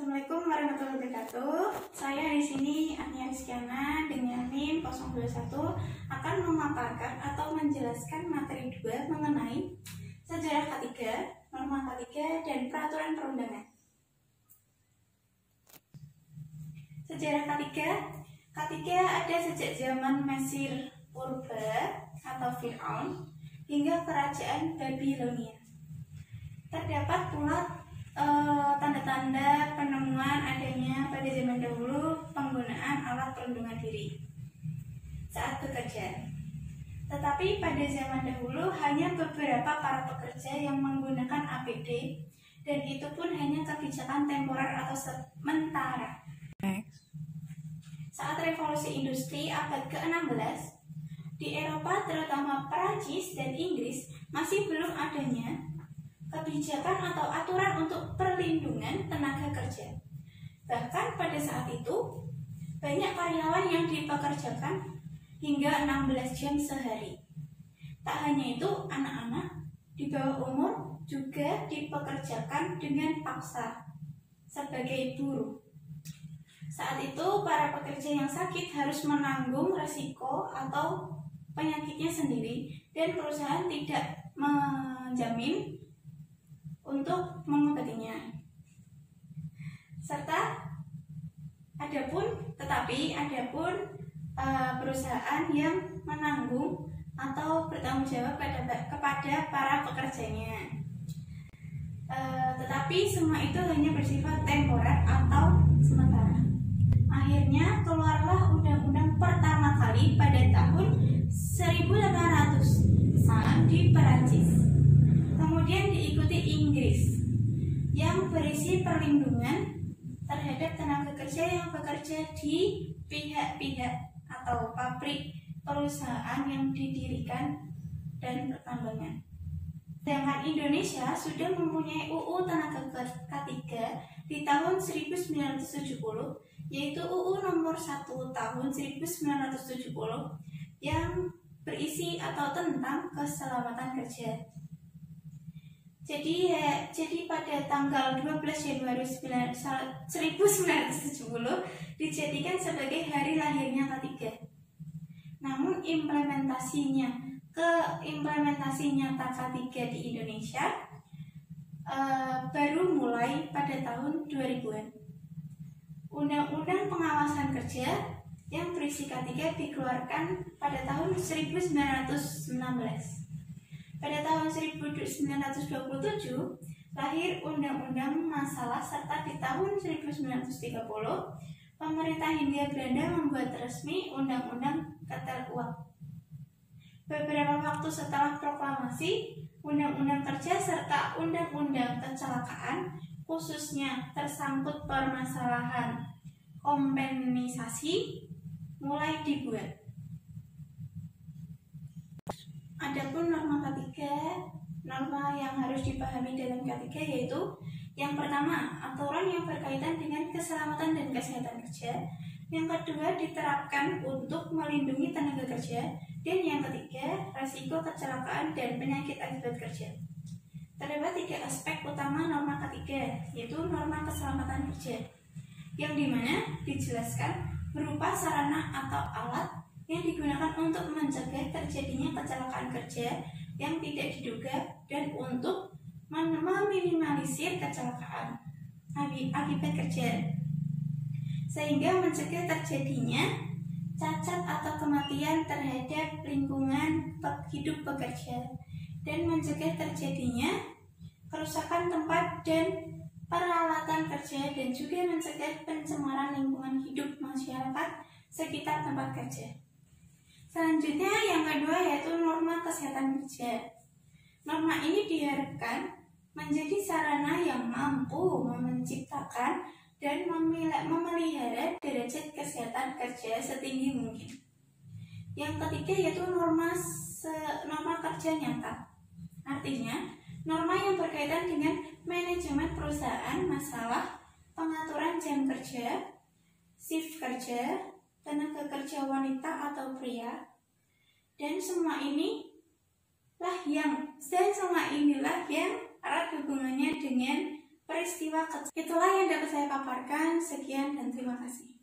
Assalamualaikum warahmatullahi wabarakatuh. Saya di sini Ania Rizkyana dengan NIM 021 akan memaparkan atau menjelaskan materi 2 mengenai sejarah K3, norma K3 dan peraturan perundangan. Sejarah K3 ada sejak zaman Mesir Purba atau Fir'aun hingga kerajaan Babilonia. Terdapat pula tanda-tanda penemuan adanya pada zaman dahulu penggunaan alat perlindungan diri saat bekerja. Tetapi pada zaman dahulu hanya beberapa para pekerja yang menggunakan APD, dan itu pun hanya kebijakan temporer atau sementara. Saat revolusi industri abad ke-16, di Eropa terutama Perancis dan Inggris masih belum adanya kebijakan atau aturan untuk perlindungan tenaga kerja. Bahkan pada saat itu, banyak karyawan yang dipekerjakan hingga 16 jam sehari. Tak hanya itu, anak-anak di bawah umur juga dipekerjakan dengan paksa sebagai buruh. Saat itu, para pekerja yang sakit harus menanggung resiko atau penyakitnya sendiri, dan perusahaan tidak menjamin untuk mengobatinya. Tetapi ada pun perusahaan yang menanggung atau bertanggung jawab kepada para pekerjanya. Tetapi semua itu hanya bersifat temporer atau sementara. Akhirnya keluarlah undang-undang pertama kali pada tahun 1800 saat di Perancis. Kemudian diikuti Inggris yang berisi perlindungan terhadap tenaga kerja yang bekerja di pihak-pihak atau pabrik perusahaan yang didirikan dan pertambangan. Sedangkan Indonesia sudah mempunyai UU Tenaga K3 di tahun 1970, yaitu UU nomor 1 tahun 1970 yang berisi atau tentang keselamatan kerja. Jadi pada tanggal 12 Januari 1970 dijadikan sebagai hari lahirnya K3. Namun implementasi nyata K3 di Indonesia baru mulai pada tahun 2000-an. Undang-undang pengawasan kerja yang berisi K3 dikeluarkan pada tahun 1916. Pada tahun 1927 lahir Undang-Undang Masalah, serta di tahun 1930 pemerintah Hindia Belanda membuat resmi Undang-Undang Ketel Uang. Beberapa waktu setelah proklamasi Undang-Undang Kerja serta Undang-Undang Kecelakaan, khususnya tersangkut permasalahan kompensasi, mulai dibuat. Adapun norma K3, norma yang harus dipahami dalam K3 yaitu yang pertama, aturan yang berkaitan dengan keselamatan dan kesehatan kerja. Yang kedua, diterapkan untuk melindungi tenaga kerja. Dan yang ketiga, risiko kecelakaan dan penyakit akibat kerja. Terdapat 3 aspek utama norma K3, yaitu norma keselamatan kerja, yang dimana dijelaskan berupa sarana atau alat yang digunakan untuk mencegah terjadinya kecelakaan kerja yang tidak diduga dan untuk meminimalisir kecelakaan akibat kerja, sehingga mencegah terjadinya cacat atau kematian terhadap lingkungan hidup pekerja, dan mencegah terjadinya kerusakan tempat dan peralatan kerja, dan juga mencegah pencemaran lingkungan hidup masyarakat sekitar tempat kerja. Selanjutnya yang kedua yaitu norma kesehatan kerja. Norma ini diharapkan menjadi sarana yang mampu menciptakan dan memelihara derajat kesehatan kerja setinggi mungkin. Yang ketiga yaitu norma kerja nyata. Artinya, norma yang berkaitan dengan manajemen perusahaan, masalah pengaturan jam kerja, shift kerja, tenaga kerja wanita atau pria, dan semua inilah yang erat hubungannya dengan peristiwa kecil. Itulah yang dapat saya paparkan. Sekian dan terima kasih.